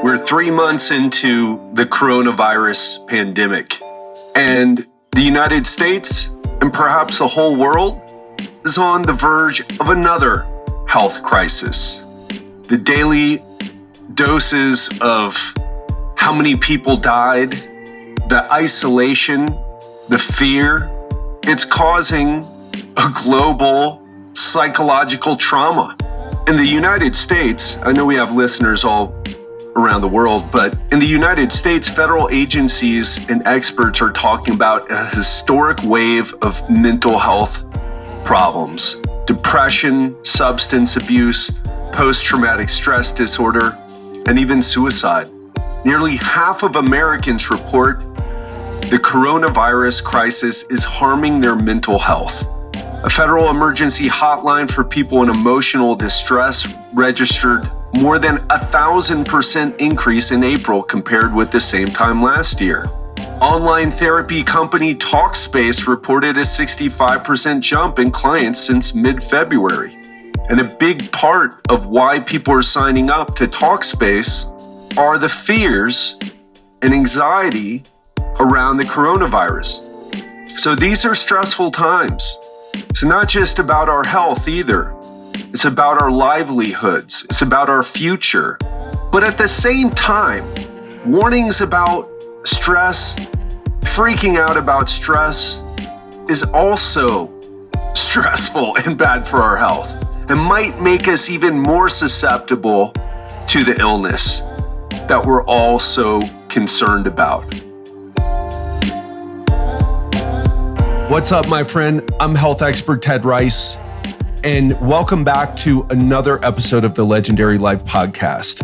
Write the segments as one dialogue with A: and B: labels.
A: We're 3 months into the coronavirus pandemic, and the United States, and perhaps the whole world, is on the verge of another health crisis. The daily doses of how many people died, the isolation, the fear, it's causing a global psychological trauma. In the United States, I know we have listeners all around the world, but in the United States, federal agencies and experts are talking about a historic wave of mental health problems: depression, substance abuse, post-traumatic stress disorder, and even suicide. Nearly half of Americans report the coronavirus crisis is harming their mental health. A federal emergency hotline for people in emotional distress registered more than 1,000% increase in April compared with the same time last year. Online therapy company Talkspace reported a 65% jump in clients since mid-February. And a big part of why people are signing up to Talkspace are the fears and anxiety around the coronavirus. So these are stressful times. It's not just about our health either. It's about our livelihoods. It's about our future. But at the same time, warnings about stress, freaking out about stress is also stressful and bad for our health and might make us even more susceptible to the illness that we're all so concerned about. What's up, my friend? I'm health expert Ted Ryce, and welcome back to another episode of the Legendary Life Podcast.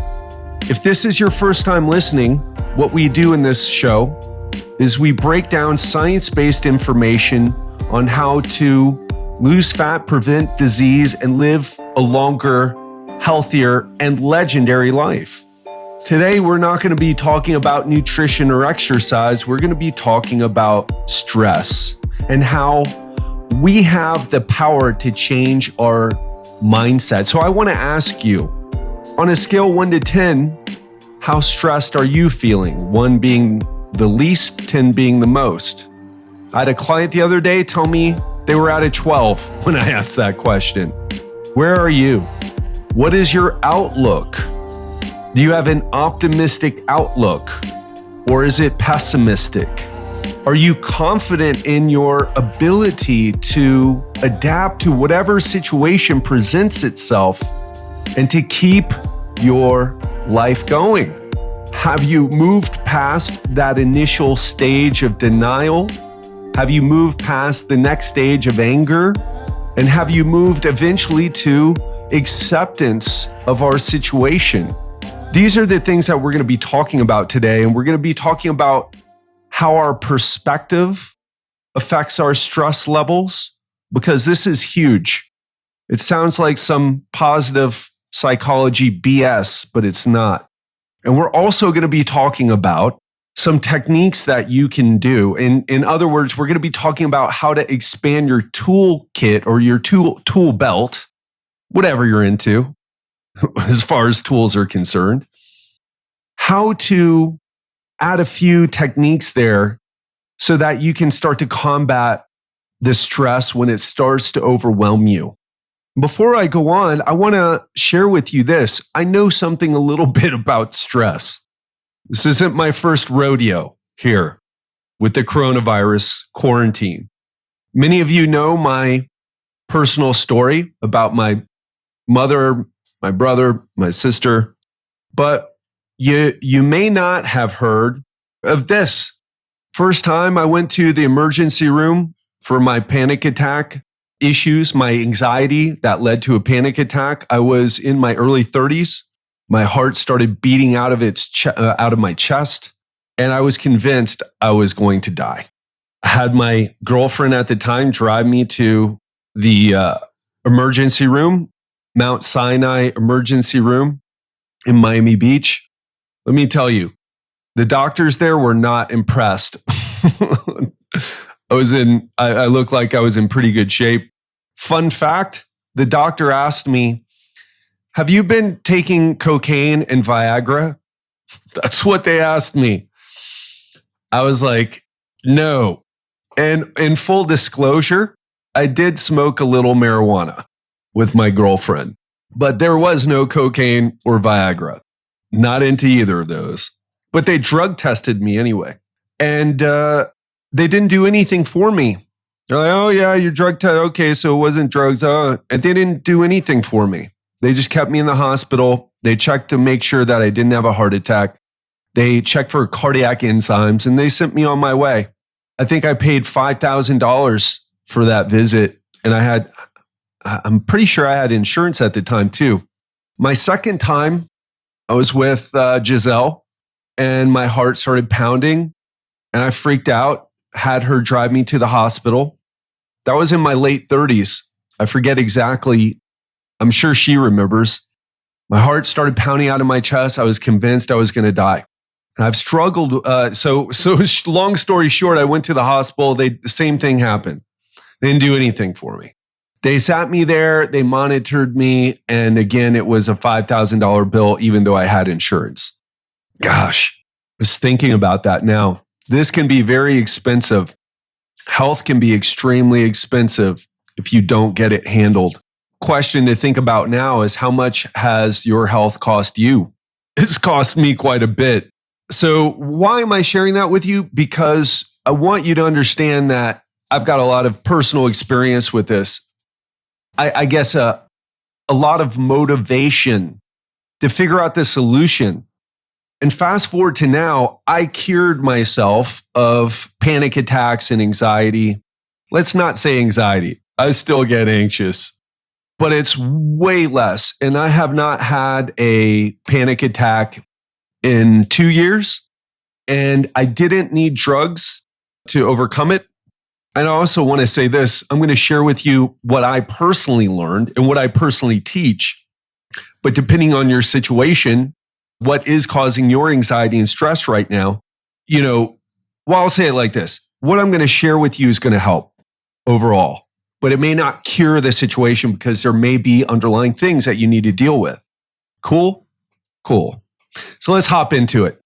A: If this is your first time listening, what we do in this show is we break down science-based information on how to lose fat, prevent disease, and live a longer, healthier, and legendary life. Today, we're not going to be talking about nutrition or exercise. We're going to be talking about stress and how we have the power to change our mindset. So I want to ask you, on a scale 1 to 10, how stressed are you feeling? 1 being the least, 10 being the most. I had a client the other day tell me they were at a 12 when I asked that question. Where are you? What is your outlook? Do you have an optimistic outlook, or is it pessimistic? Are you confident in your ability to adapt to whatever situation presents itself and to keep your life going? Have you moved past that initial stage of denial? Have you moved past the next stage of anger? And have you moved eventually to acceptance of our situation? These are the things that we're going to be talking about today, and we're going to be talking about how our perspective affects our stress levels, because this is huge. It sounds like some positive psychology BS, but it's not. And we're also going to be talking about some techniques that you can do. In other words, we're going to be talking about how to expand your toolkit or your tool belt, whatever you're into, as far as tools are concerned, how to add a few techniques there so that you can start to combat the stress when it starts to overwhelm you. Before I go on, I want to share with you this. I know something a little bit about stress. This isn't my first rodeo here with the coronavirus quarantine. Many of you know my personal story about my mother, my brother, my sister, but you may not have heard of this. First time I went to the emergency room for my panic attack issues, my anxiety that led to a panic attack. I was in my early 30s. My heart started beating out of my chest, and I was convinced I was going to die. I had my girlfriend at the time drive me to the emergency room, Mount Sinai emergency room in Miami Beach. Let me tell you, the doctors there were not impressed. I looked like I was in pretty good shape. Fun fact, the doctor asked me, have you been taking cocaine and Viagra? That's what they asked me. I was like, no. And in full disclosure, I did smoke a little marijuana with my girlfriend, but there was no cocaine or Viagra. Not into either of those. But they drug tested me anyway. And they didn't do anything for me. They're like, oh, yeah, you're drug tested. Okay, so it wasn't drugs. And they didn't do anything for me. They just kept me in the hospital. They checked to make sure that I didn't have a heart attack. They checked for cardiac enzymes, and they sent me on my way. I think I paid $5,000 for that visit. And I'm pretty sure I had insurance at the time too. My second time, I was with Giselle, and my heart started pounding, and I freaked out, had her drive me to the hospital. That was in my late 30s. I forget exactly. I'm sure she remembers. My heart started pounding out of my chest. I was convinced I was going to die. And I've struggled. So long story short, I went to the hospital. The same thing happened. They didn't do anything for me. They sat me there. They monitored me. And again, it was a $5,000 bill, even though I had insurance. Gosh, I was thinking about that now. This can be very expensive. Health can be extremely expensive if you don't get it handled. Question to think about now is, how much has your health cost you? It's cost me quite a bit. So why am I sharing that with you? Because I want you to understand that I've got a lot of personal experience with this. I guess a lot of motivation to figure out the solution. And fast forward to now, I cured myself of panic attacks and anxiety. Let's not say anxiety. I still get anxious, but it's way less. And I have not had a panic attack in 2 years. And I didn't need drugs to overcome it. And I also want to say this. I'm going to share with you what I personally learned and what I personally teach. But depending on your situation, what is causing your anxiety and stress right now, well, I'll say it like this. What I'm going to share with you is going to help overall, but it may not cure the situation because there may be underlying things that you need to deal with. Cool? Cool. So let's hop into it.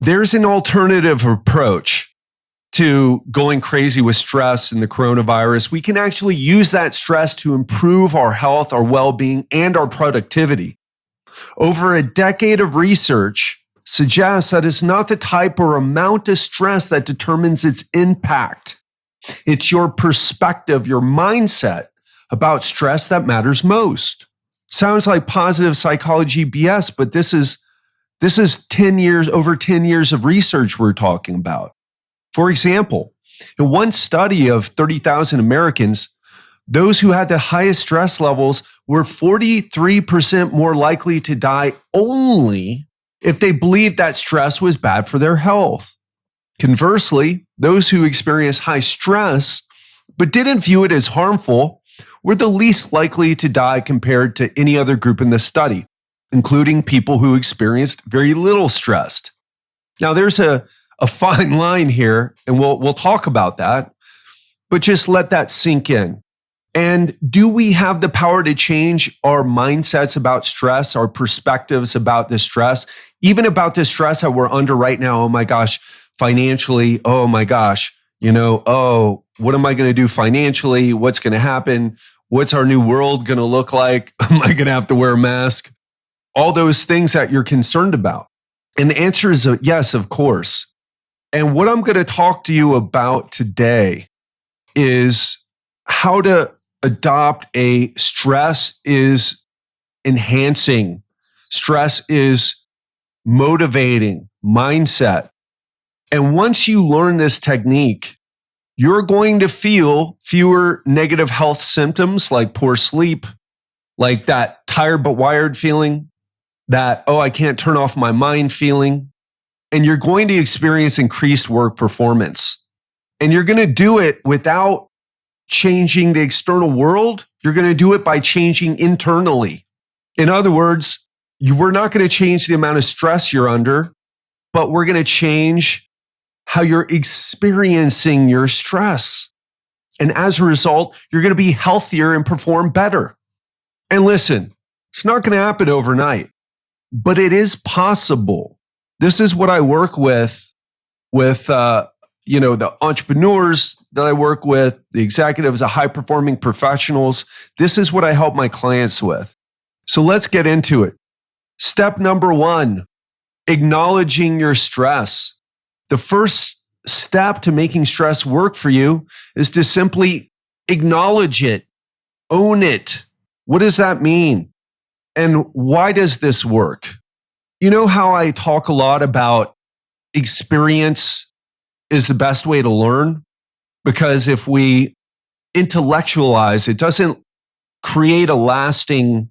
A: There's an alternative approach to going crazy with stress and the coronavirus. We can actually use that stress to improve our health, our well-being, and our productivity. Over a decade of research suggests that it's not the type or amount of stress that determines its impact. It's your perspective, your mindset about stress that matters most. Sounds like positive psychology BS, but this is 10 years, over 10 years of research we're talking about. For example, in one study of 30,000 Americans, those who had the highest stress levels were 43% more likely to die only if they believed that stress was bad for their health. Conversely, those who experienced high stress but didn't view it as harmful were the least likely to die compared to any other group in the study, including people who experienced very little stress. Now, there's a fine line here, and we'll talk about that, but just let that sink in. And do we have the power to change our mindsets about stress, our perspectives about the stress, even about the stress that we're under right now? Oh my gosh, financially, oh my gosh, what am I going to do financially? What's going to happen? What's our new world going to look like? Am I going to have to wear a mask? All those things that you're concerned about. And the answer is yes, of course. And what I'm going to talk to you about today is how to adopt a stress is enhancing, stress is motivating mindset. And once you learn this technique, you're going to feel fewer negative health symptoms like poor sleep, like that tired but wired feeling, that, I can't turn off my mind feeling. And you're going to experience increased work performance. And you're going to do it without changing the external world. You're going to do it by changing internally. In other words, we're not going to change the amount of stress you're under, but we're going to change how you're experiencing your stress. And as a result, you're going to be healthier and perform better. And listen, it's not going to happen overnight, but it is possible. This is what I work with the entrepreneurs that I work with, the executives, the high-performing professionals. This is what I help my clients with. So let's get into it. Step number 1, acknowledging your stress. The first step to making stress work for you is to simply acknowledge it, own it. What does that mean? And why does this work? You know how I talk a lot about experience is the best way to learn? Because if we intellectualize, it doesn't create a lasting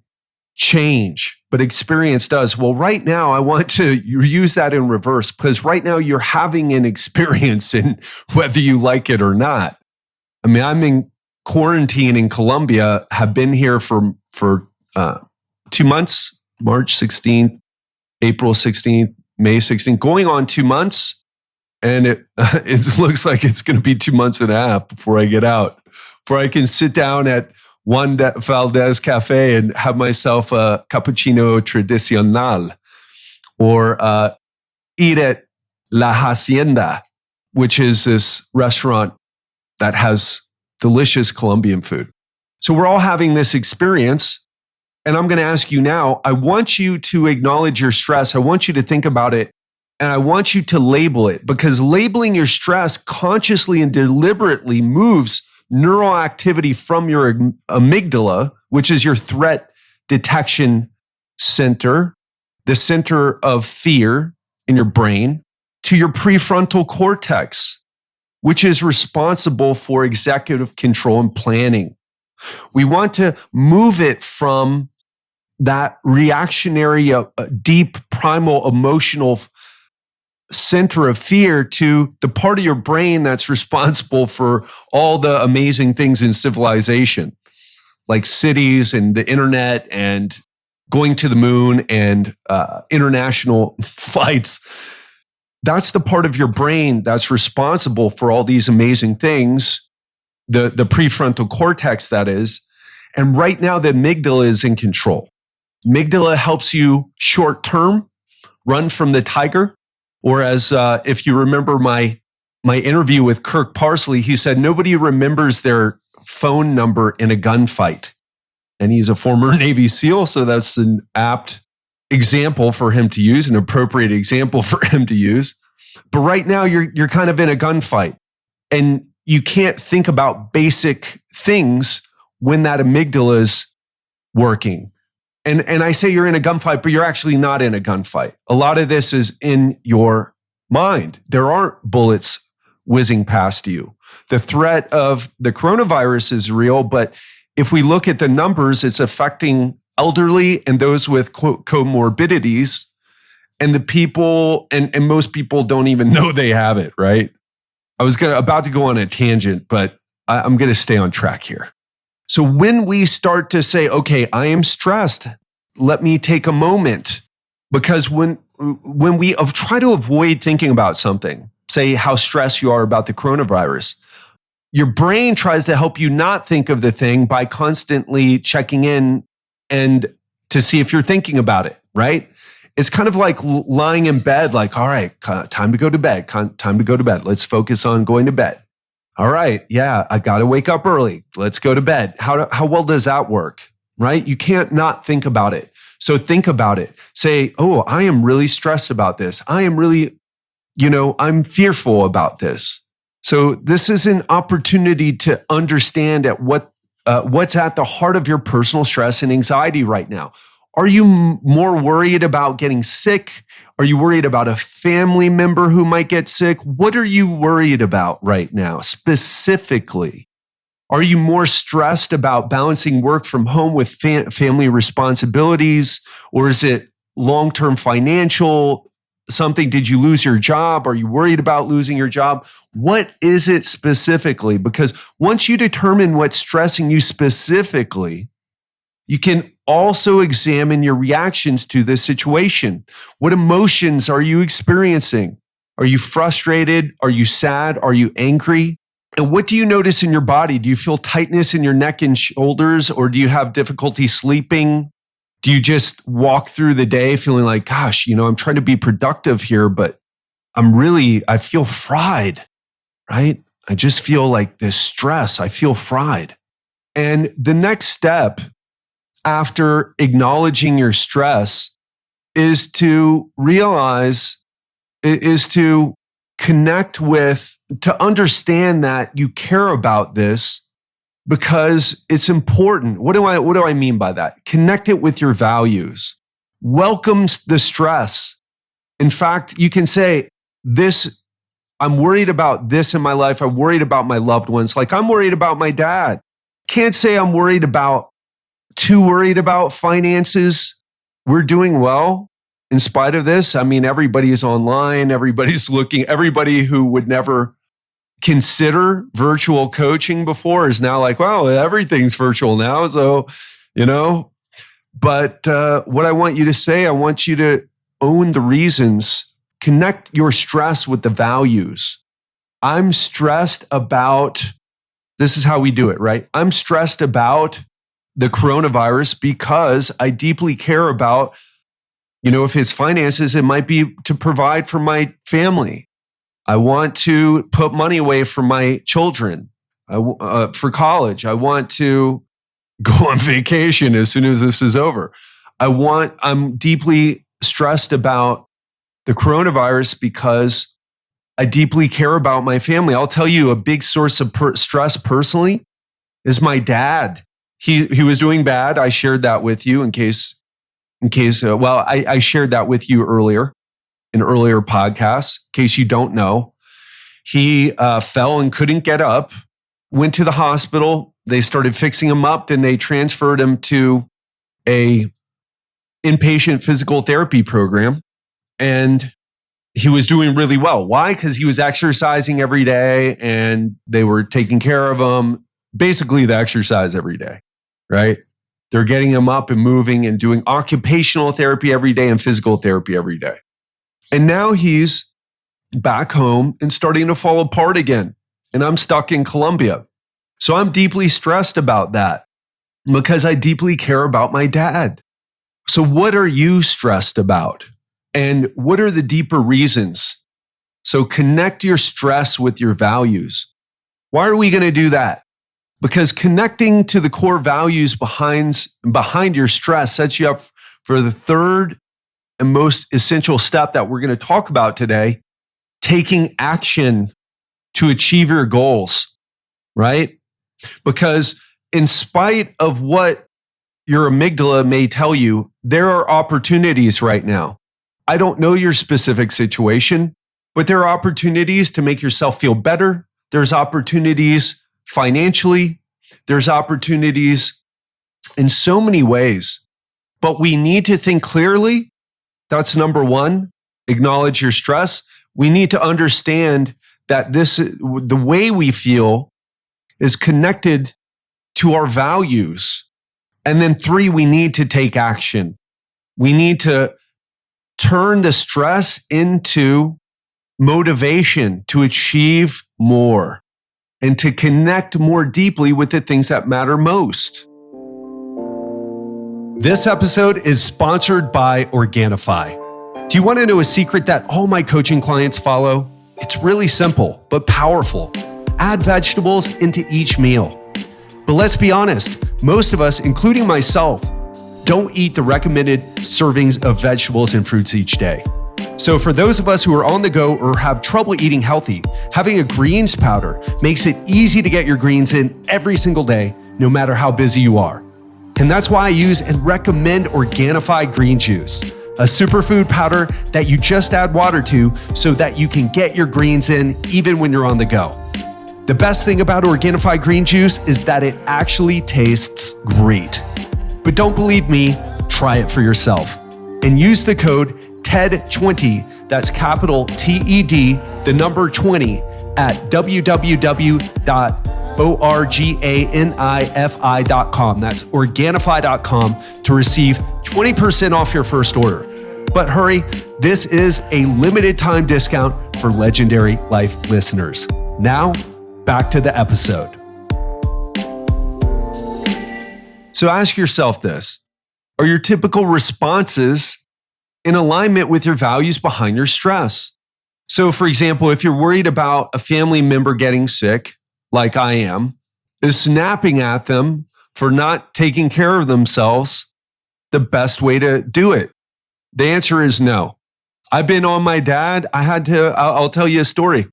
A: change, but experience does. Well, right now, I want to use that in reverse, because right now you're having an experience in whether you like it or not. I mean, I'm in quarantine in Colombia, have been here for 2 months, March 16th, April 16th, May 16th, going on 2 months. And it looks like it's going to be 2 months and a half before I get out, before I can sit down at Juan Valdez Cafe and have myself a cappuccino tradicional, or eat at La Hacienda, which is this restaurant that has delicious Colombian food. So we're all having this experience. And I'm going to ask you now, I want you to acknowledge your stress. I want you to think about it. And I want you to label it, because labeling your stress consciously and deliberately moves neural activity from your amygdala, which is your threat detection center, the center of fear in your brain, to your prefrontal cortex, which is responsible for executive control and planning. We want to move it from that reactionary, deep, primal, emotional center of fear to the part of your brain that's responsible for all the amazing things in civilization, like cities and the internet and going to the moon and international flights. That's the part of your brain that's responsible for all these amazing things, the prefrontal cortex, that is. And right now, the amygdala is in control. Amygdala helps you short-term run from the tiger. Or as if you remember my interview with Kirk Parsley, he said, nobody remembers their phone number in a gunfight. And he's a former Navy SEAL, so that's an apt example for him to use, an appropriate example for him to use. But right now, you're kind of in a gunfight. And you can't think about basic things when that amygdala is working. And I say you're in a gunfight, but you're actually not in a gunfight. A lot of this is in your mind. There aren't bullets whizzing past you. The threat of the coronavirus is real, but if we look at the numbers, it's affecting elderly and those with comorbidities, and the people, and most people don't even know they have it, right? I was about to go on a tangent, but I'm going to stay on track here. So when we start to say, okay, I am stressed, let me take a moment, because when we try to avoid thinking about something, say how stressed you are about the coronavirus, your brain tries to help you not think of the thing by constantly checking in and to see if you're thinking about it, right? It's kind of like lying in bed, like, all right, time to go to bed, time to go to bed. Let's focus on going to bed. All right, yeah, I got to wake up early. Let's go to bed. How well does that work, right? You can't not think about it. So think about it. Say, oh, I am really stressed about this. I am really, I'm fearful about this. So this is an opportunity to understand what's at the heart of your personal stress and anxiety right now. Are you more worried about getting sick? Are you worried about a family member who might get sick? What are you worried about right now specifically? Are you more stressed about balancing work from home with family responsibilities? Or is it long-term financial something? Did you lose your job? Are you worried about losing your job? What is it specifically? Because once you determine what's stressing you specifically, you can also examine your reactions to this situation. What emotions are you experiencing? Are you frustrated? Are you sad? Are you angry? And what do you notice in your body? Do you feel tightness in your neck and shoulders, or do you have difficulty sleeping? Do you just walk through the day feeling like, gosh, I'm trying to be productive here, but I feel fried, right? I just feel like this stress. I feel fried. And the next step after acknowledging your stress is to connect with, to understand that you care about this because it's important. What do I mean by that? Connect it with your values. Welcome the stress. In fact, you can say this, I'm worried about this in my life. I'm worried about my loved ones. Like I'm worried about my dad. Can't say I'm too worried about finances. We're doing well in spite of this. I mean, everybody's online. Everybody's looking. Everybody who would never consider virtual coaching before is now like, wow, everything's virtual now. So, but what I want you to say, I want you to own the reasons, connect your stress with the values. I'm stressed about, this is how we do it, right? I'm stressed about the coronavirus because I deeply care about, if it's finances, it might be to provide for my family. I want to put money away for my children for college. I want to go on vacation as soon as this is over. I'm deeply stressed about the coronavirus because I deeply care about my family. I'll tell you a big source of stress personally is my dad. He was doing bad. I shared that with you I shared that with you earlier in earlier podcasts. In case you don't know, he fell and couldn't get up, went to the hospital. They started fixing him up. Then they transferred him to a inpatient physical therapy program. And he was doing really well. Why? Because he was exercising every day and they were taking care of him. Basically the exercise every day, right? They're getting him up and moving and doing occupational therapy every day and physical therapy every day. And now he's back home and starting to fall apart again. And I'm stuck in Colombia. So I'm deeply stressed about that because I deeply care about my dad. So what are you stressed about? And what are the deeper reasons? So connect your stress with your values. Why are we going to do that? Because connecting to the core values behind your stress sets you up for the third and most essential step that we're going to talk about today, taking action to achieve your goals, right? Because in spite of what your amygdala may tell you, there are opportunities right now. I don't know your specific situation, but there are opportunities to make yourself feel better. There's opportunities financially. There's opportunities in so many ways, but we need to think clearly. That's number one. Acknowledge your stress. We need to understand that the way we feel is connected to our values. And then three, we need to take action. We need to turn the stress into motivation to achieve more and to connect more deeply with the things that matter most. This episode is sponsored by Organifi. Do you want to know a secret that all my coaching clients follow? It's really simple, but powerful. Add vegetables into each meal. But let's be honest, most of us, including myself, don't eat the recommended servings of vegetables and fruits each day. So for those of us who are on the go or have trouble eating healthy, having a greens powder makes it easy to get your greens in every single day, no matter how busy you are. And that's why I use and recommend Organifi green juice, a superfood powder that you just add water to so that you can get your greens in even when you're on the go. The best thing about Organifi green juice is that it actually tastes great. But don't believe me, try it for yourself. And use the code TED20, that's capital TED, the number 20, at www.organifi.com. That's Organifi.com to receive 20% off your first order. But hurry, this is a limited time discount for Legendary Life listeners. Now, back to the episode. So ask yourself this. are your typical responses in alignment with your values behind your stress? So, for example, if you're worried about a family member getting sick, like I am, is snapping at them for not taking care of themselves the best way to do it? The answer is no. I've been on my dad. I'll tell you a story.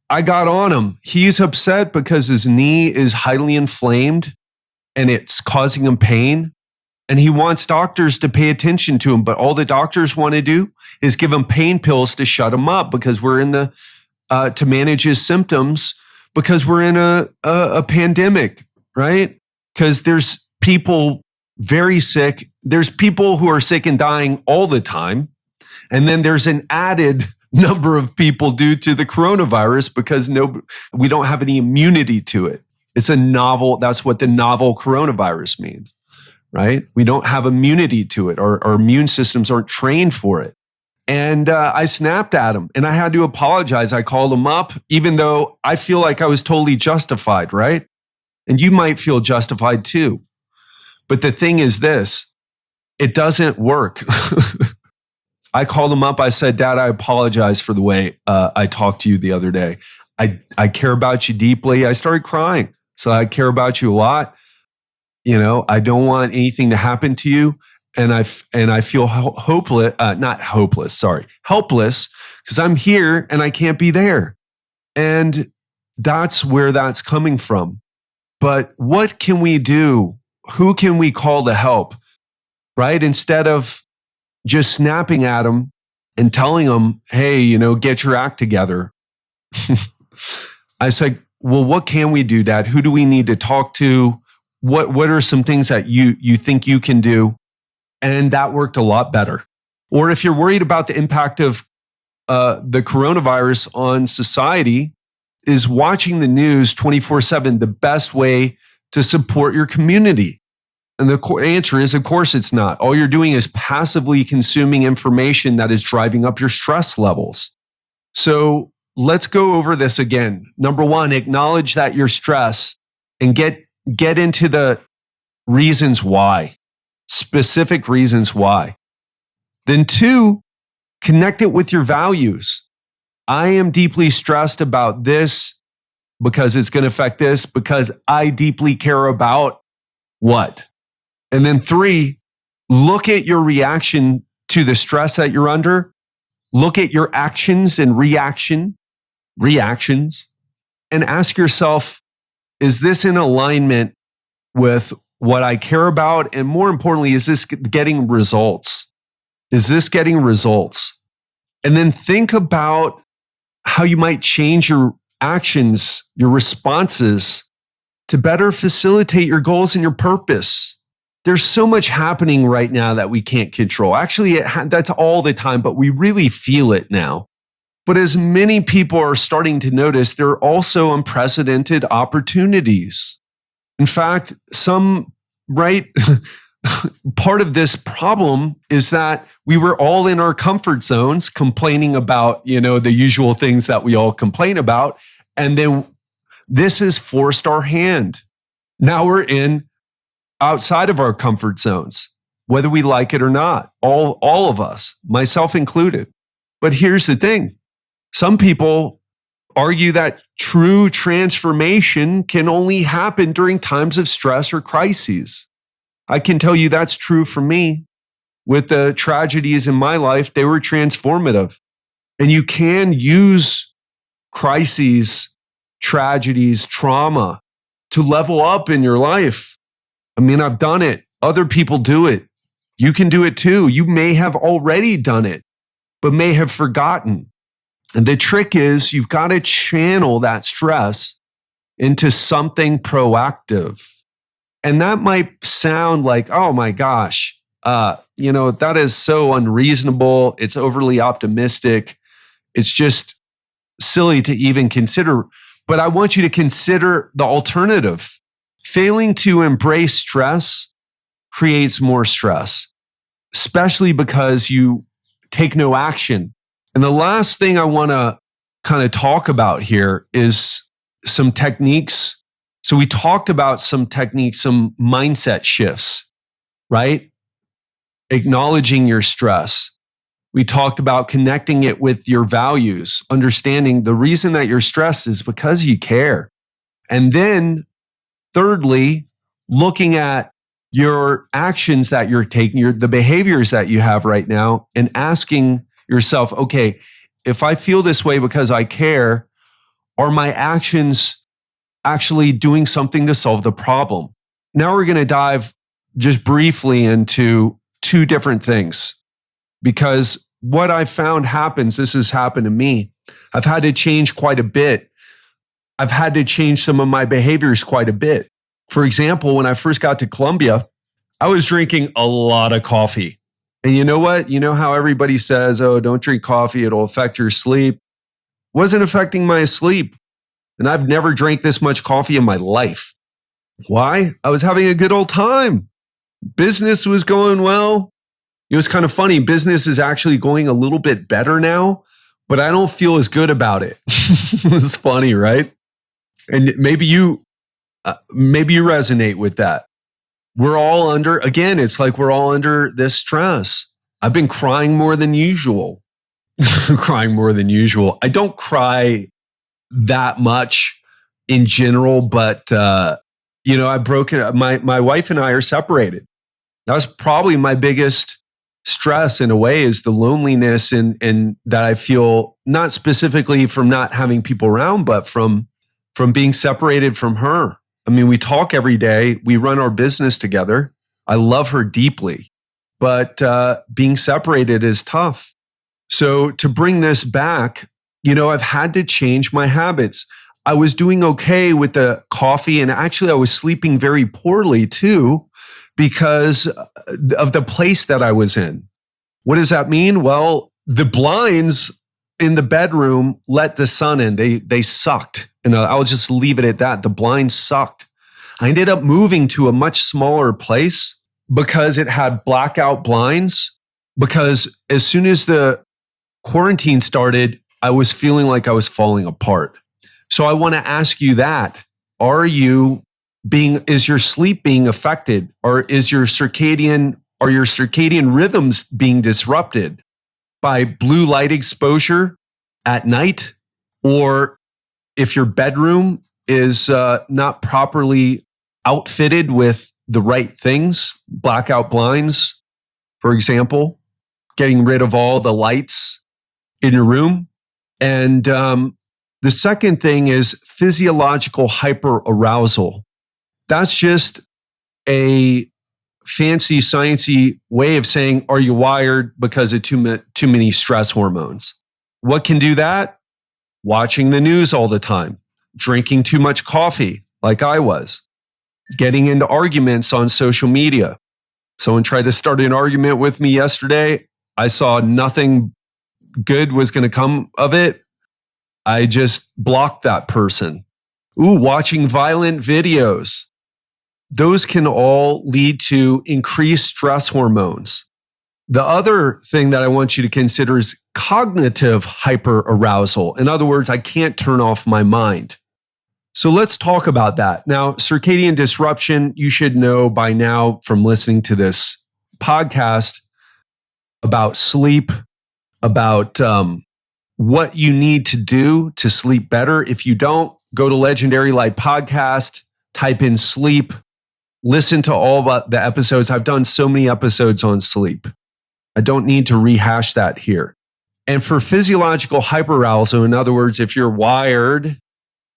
A: I got on him. He's upset because his knee is highly inflamed and it's causing him pain. And he wants doctors to pay attention to him. But all the doctors want to do is give him pain pills to shut him up because we're in to manage his symptoms because we're in a pandemic, right? Because there's people very sick. There's people who are sick and dying all the time. And then there's an added number of people due to the coronavirus because we don't have any immunity to it. It's a novel, that's what the novel coronavirus means, right? We don't have immunity to it. Our immune systems aren't trained for it. And I snapped at him and I had to apologize. I called him up, even though I feel like I was totally justified, right? And you might feel justified too. But the thing is this, it doesn't work. I called him up. I said, Dad, I apologize for the way I talked to you the other day. I care about you deeply. I started crying. So I care about you a lot. I don't want anything to happen to you. And I feel helpless because I'm here and I can't be there. And that's where that's coming from. But what can we do? Who can we call to help? Right? Instead of just snapping at them and telling them, hey, get your act together. I said, well, what can we do, Dad? Who do we need to talk to? What are some things that you think you can do? And that worked a lot better. Or if you're worried about the impact of the coronavirus on society, is watching the news 24/7 the best way to support your community? And the answer is, of course, it's not. All you're doing is passively consuming information that is driving up your stress levels. So let's go over this again. Number one, acknowledge that you're stressed and get into the reasons why, specific reasons why. Then two, connect it with your values. I am deeply stressed about this because it's going to affect this because I deeply care about what? And then three, look at your reaction to the stress that you're under. Look at your actions and reactions, and ask yourself, is this in alignment with what I care about? And more importantly, is this getting results? Is this getting results? And then think about how you might change your actions, your responses to better facilitate your goals and your purpose. There's so much happening right now that we can't control. Actually, that's all the time, but we really feel it now. But as many people are starting to notice, there are also unprecedented opportunities. In fact, part of this problem is that we were all in our comfort zones complaining about, the usual things that we all complain about. And then this has forced our hand. Now we're outside of our comfort zones, whether we like it or not, all of us, myself included. But here's the thing. Some people argue that true transformation can only happen during times of stress or crises. I can tell you that's true for me. With the tragedies in my life, they were transformative. And you can use crises, tragedies, trauma to level up in your life. I mean, I've done it. Other people do it. You can do it too. You may have already done it, but may have forgotten. And the trick is you've got to channel that stress into something proactive. And that might sound like, oh my gosh, that is so unreasonable. It's overly optimistic. It's just silly to even consider. But I want you to consider the alternative. Failing to embrace stress creates more stress, especially because you take no action. And the last thing I want to kind of talk about here is some techniques. So we talked about some techniques, some mindset shifts, right? acknowledging your stress. We talked about connecting it with your values, understanding the reason that you're stressed is because you care. And then thirdly, looking at your actions that you're taking, the behaviors that you have right now, and asking yourself, okay, if I feel this way because I care, are my actions actually doing something to solve the problem? Now we're going to dive just briefly into two different things, because what I've found happens, this has happened to me. I've had to change quite a bit. I've had to change some of my behaviors quite a bit. For example, when I first got to Colombia, I was drinking a lot of coffee. And you know what? You know how everybody says, oh, don't drink coffee, it'll affect your sleep. Wasn't affecting my sleep. And I've never drank this much coffee in my life. Why? I was having a good old time. Business was going well. It was kind of funny. Business is actually going a little bit better now, but I don't feel as good about it. It's funny, right? And maybe you resonate with that. We're all under, again, it's like we're all under this stress. I've been crying more than usual. Crying more than usual. I don't cry that much in general, but I've broken. My wife and I are separated. That was probably my biggest stress in a way, is the loneliness and that I feel, not specifically from not having people around, but from being separated from her. I mean, we talk every day. We run our business together. I love her deeply, but being separated is tough. So to bring this back, I've had to change my habits. I was doing okay with the coffee, and actually I was sleeping very poorly too because of the place that I was in. What does that mean? Well, the blinds in the bedroom let the sun in. They sucked. And I'll just leave it at that. The blinds sucked. I ended up moving to a much smaller place because it had blackout blinds. Because as soon as the quarantine started, I was feeling like I was falling apart. So I want to ask you that. Is your sleep being affected? Or is your circadian rhythms being disrupted by blue light exposure at night? Or if your bedroom is not properly outfitted with the right things, blackout blinds, for example, getting rid of all the lights in your room. And the second thing is physiological hyperarousal. That's just a fancy, sciencey way of saying, are you wired because of too many stress hormones? What can do that? Watching the news all the time, drinking too much coffee like I was, getting into arguments on social media. Someone tried to start an argument with me yesterday. I saw nothing good was going to come of it. I just blocked that person. Watching violent videos. Those can all lead to increased stress hormones. The other thing that I want you to consider is cognitive hyperarousal. In other words, I can't turn off my mind. So let's talk about that. Now, circadian disruption, you should know by now from listening to this podcast about sleep, about what you need to do to sleep better. If you don't, go to Legendary Life Podcast, type in sleep, listen to all about the episodes. I've done so many episodes on sleep. I don't need to rehash that here. And for physiological hyperarousal, in other words, if you're wired,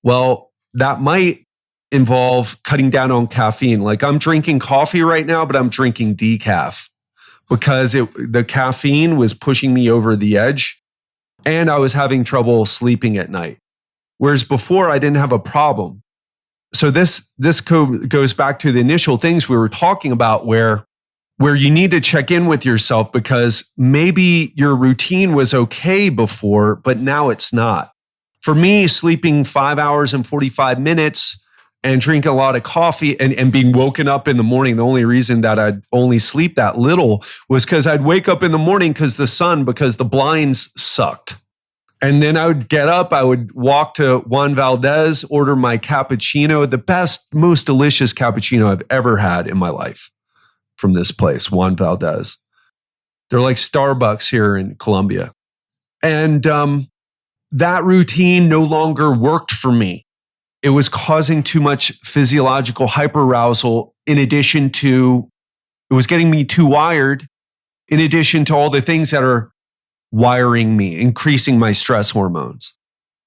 A: well, that might involve cutting down on caffeine. Like I'm drinking coffee right now, but I'm drinking decaf because the caffeine was pushing me over the edge and I was having trouble sleeping at night. Whereas before I didn't have a problem. So this goes back to the initial things we were talking about where you need to check in with yourself because maybe your routine was okay before, but now it's not. For me, sleeping 5 hours and 45 minutes and drinking a lot of coffee and being woken up in the morning, the only reason that I'd only sleep that little was because I'd wake up in the morning because the blinds sucked. And then I would get up, I would walk to Juan Valdez, order my cappuccino, the best, most delicious cappuccino I've ever had in my life from this place, Juan Valdez. They're like Starbucks here in Colombia. And that routine no longer worked for me. It was causing too much physiological hyperarousal in addition to, it was getting me too wired in addition to all the things that are wiring me, increasing my stress hormones.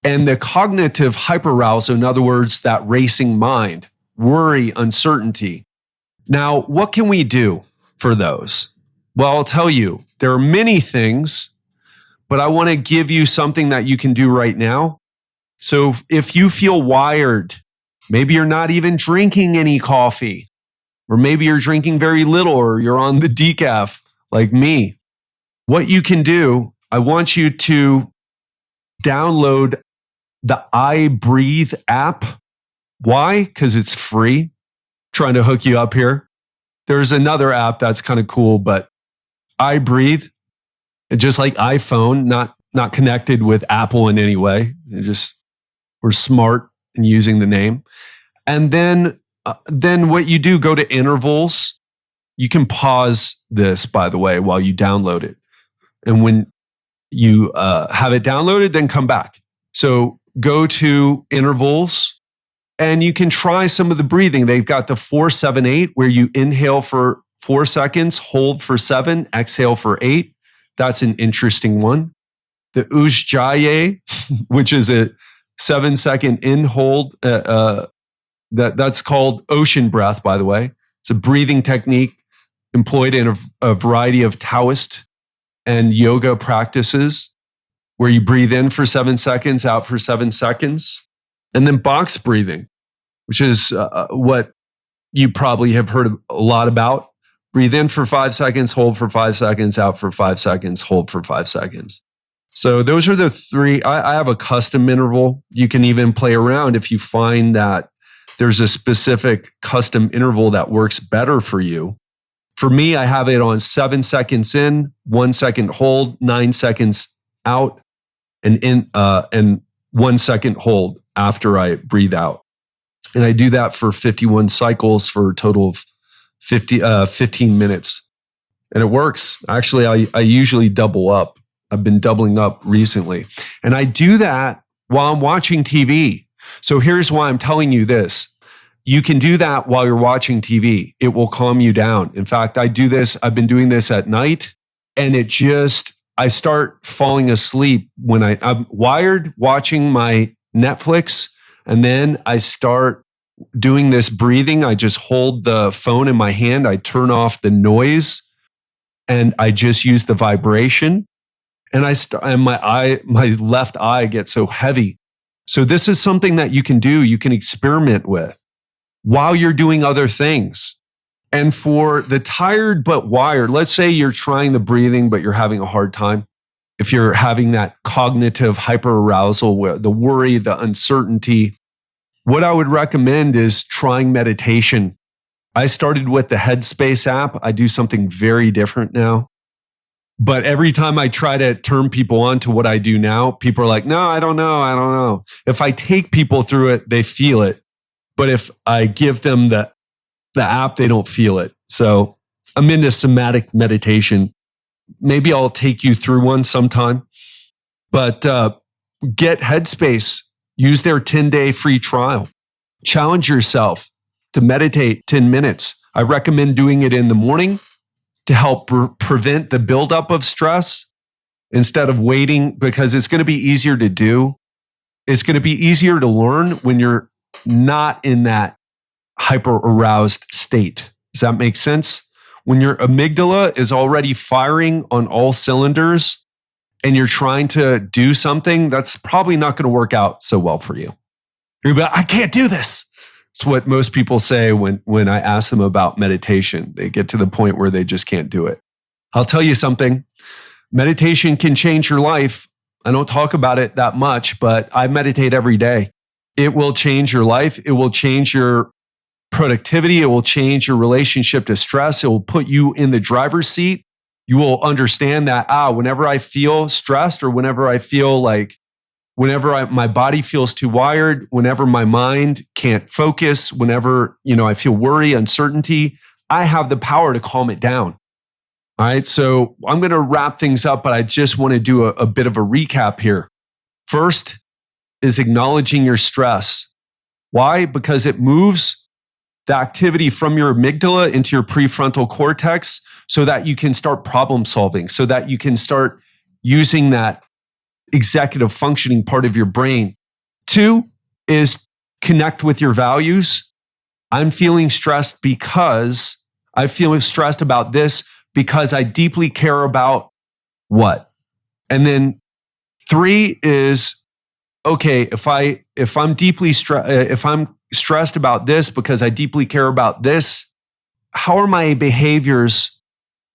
A: And the cognitive hyperarousal, in other words, that racing mind, worry, uncertainty. Now, what can we do for those? Well, I'll tell you, there are many things, but I want to give you something that you can do right now. So if you feel wired, maybe you're not even drinking any coffee, or maybe you're drinking very little, or you're on the decaf like me. What you can do, I want you to download the I Breathe app. Why? Because it's free. Trying to hook you up here. There's another app that's kind of cool, but I Breathe, just like iPhone, not connected with Apple in any way. We're smart in using the name. And then what you do, go to intervals. You can pause this, by the way, while you download it. And when you have it downloaded, then come back. So go to intervals and you can try some of the breathing. They've got the 4-7-8 where you inhale for 4 seconds, hold for 7, exhale for 8. That's an interesting one. The Ujjayi, which is a 7-second in hold. That's called ocean breath, by the way. It's a breathing technique employed in a variety of Taoist and yoga practices where you breathe in for 7 seconds, out for 7 seconds. And then box breathing, which is what you probably have heard a lot about. Breathe in for 5 seconds, hold for 5 seconds, out for 5 seconds, hold for 5 seconds. So those are the three. I have a custom interval. You can even play around if you find that there's a specific custom interval that works better for you. For me, I have it on 7 seconds in, 1 second hold, 9 seconds out, and 1 second hold after I breathe out. And I do that for 51 cycles for a total of 15 minutes. And it works. Actually, I usually double up. I've been doubling up recently. And I do that while I'm watching TV. So here's why I'm telling you this. You can do that while you're watching TV. It will calm you down. In fact, I do this. I've been doing this at night, and I start falling asleep when I'm wired watching my Netflix, and then I start doing this breathing. I just hold the phone in my hand. I turn off the noise, and I just use the vibration. And my left eye gets so heavy. So this is something that you can do. You can experiment with while you're doing other things. And for the tired but wired, let's say you're trying the breathing, but you're having a hard time. If you're having that cognitive hyperarousal, the worry, the uncertainty, what I would recommend is trying meditation. I started with the Headspace app. I do something very different now. But every time I try to turn people on to what I do now, people are like, no, I don't know. If I take people through it, they feel it. But if I give them the app, they don't feel it. So I'm into somatic meditation. Maybe I'll take you through one sometime. But get Headspace. Use their 10-day free trial. Challenge yourself to meditate 10 minutes. I recommend doing it in the morning to help prevent the buildup of stress instead of waiting, because it's going to be easier to do. It's going to be easier to learn when you're not in that hyper aroused state. Does that make sense? When your amygdala is already firing on all cylinders and you're trying to do something, that's probably not going to work out so well for you. You're like, I can't do this. It's what most people say when I ask them about meditation. They get to the point where they just can't do it. I'll tell you something. Meditation can change your life. I don't talk about it that much, but I meditate every day. It will change your life. It will change your productivity. It will change your relationship to stress. It will put you in the driver's seat. You will understand that, whenever I feel stressed or whenever I feel like, my body feels too wired, whenever my mind can't focus, whenever, I feel worry, uncertainty, I have the power to calm it down. All right, so I'm going to wrap things up, but I just want to do a bit of a recap here. First is acknowledging your stress. Why? Because it moves the activity from your amygdala into your prefrontal cortex so that you can start problem solving, so that you can start using that executive functioning part of your brain. 2 is connect with your values. I'm feeling stressed because I feel stressed about this because I deeply care about what? And then 3 is, okay, if I'm stressed about this because I deeply care about this, how are my behaviors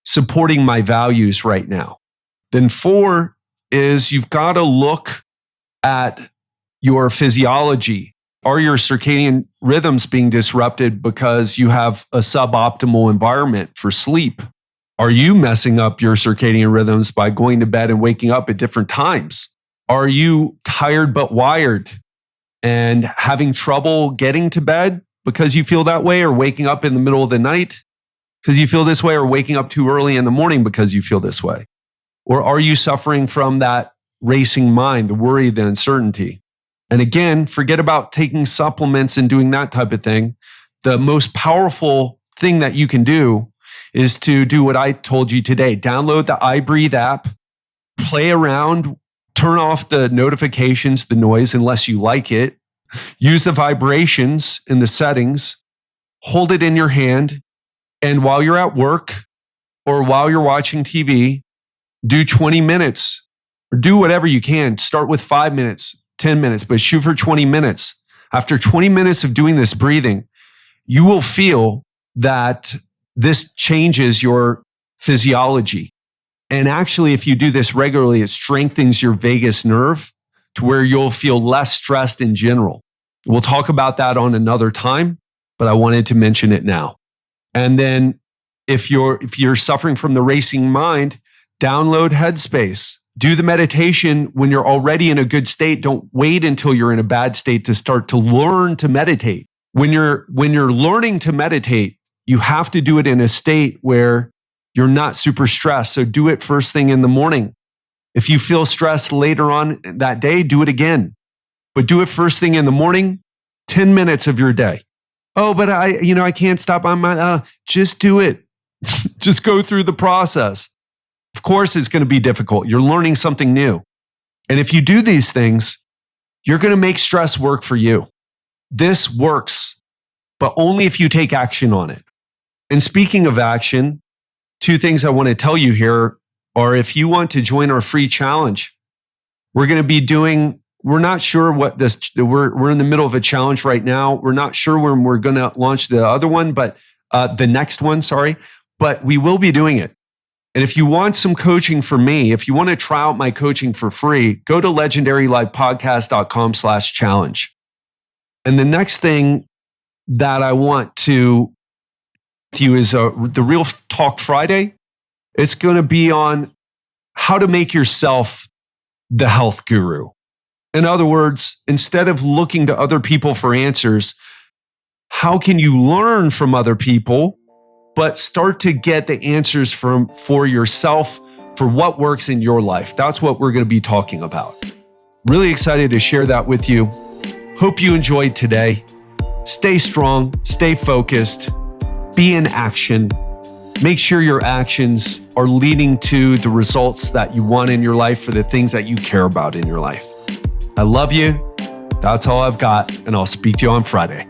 A: supporting my values right now? Then 4 is you've got to look at your physiology. Are your circadian rhythms being disrupted because you have a suboptimal environment for sleep? Are you messing up your circadian rhythms by going to bed and waking up at different times? Are you tired but wired and having trouble getting to bed because you feel that way, or waking up in the middle of the night because you feel this way, or waking up too early in the morning because you feel this way? Or are you suffering from that racing mind, the worry, the uncertainty? And again, forget about taking supplements and doing that type of thing. The most powerful thing that you can do is to do what I told you today. Download the iBreathe app, play around, turn off the notifications, the noise, unless you like it. Use the vibrations in the settings, hold it in your hand, and while you're at work or while you're watching TV, do 20 minutes or do whatever you can. Start with 5 minutes, 10 minutes, but shoot for 20 minutes. After 20 minutes of doing this breathing, you will feel that this changes your physiology. And actually, if you do this regularly, it strengthens your vagus nerve to where you'll feel less stressed in general. We'll talk about that on another time, but I wanted to mention it now. And then if you're suffering from the racing mind, download Headspace. Do the meditation when you're already in a good state. Don't wait until you're in a bad state to start to learn to meditate. When you're learning to meditate, you have to do it in a state where you're not super stressed. So do it first thing in the morning. If you feel stressed later on that day, do it again. But do it first thing in the morning, 10 minutes of your day. Oh, but I can't stop. Just do it. Just go through the process. Of course, it's going to be difficult. You're learning something new. And if you do these things, you're going to make stress work for you. This works, but only if you take action on it. And speaking of action, 2 things I want to tell you here are, if you want to join our free challenge, we're going to be doing, we're not sure what this, we're in the middle of a challenge right now. We're not sure when we're going to launch the other one, but the next one, but we will be doing it. And if you want some coaching from me, if you want to try out my coaching for free, go to legendarylifepodcast.com/challenge. And the next thing that I want to you is the Real Talk Friday. It's going to be on how to make yourself the health guru. In other words, instead of looking to other people for answers, how can you learn from other people, but start to get the answers for yourself, for what works in your life? That's what we're going to be talking about. Really excited to share that with you. Hope you enjoyed today. Stay strong, stay focused, be in action. Make sure your actions are leading to the results that you want in your life for the things that you care about in your life. I love you. That's all I've got, and I'll speak to you on Friday.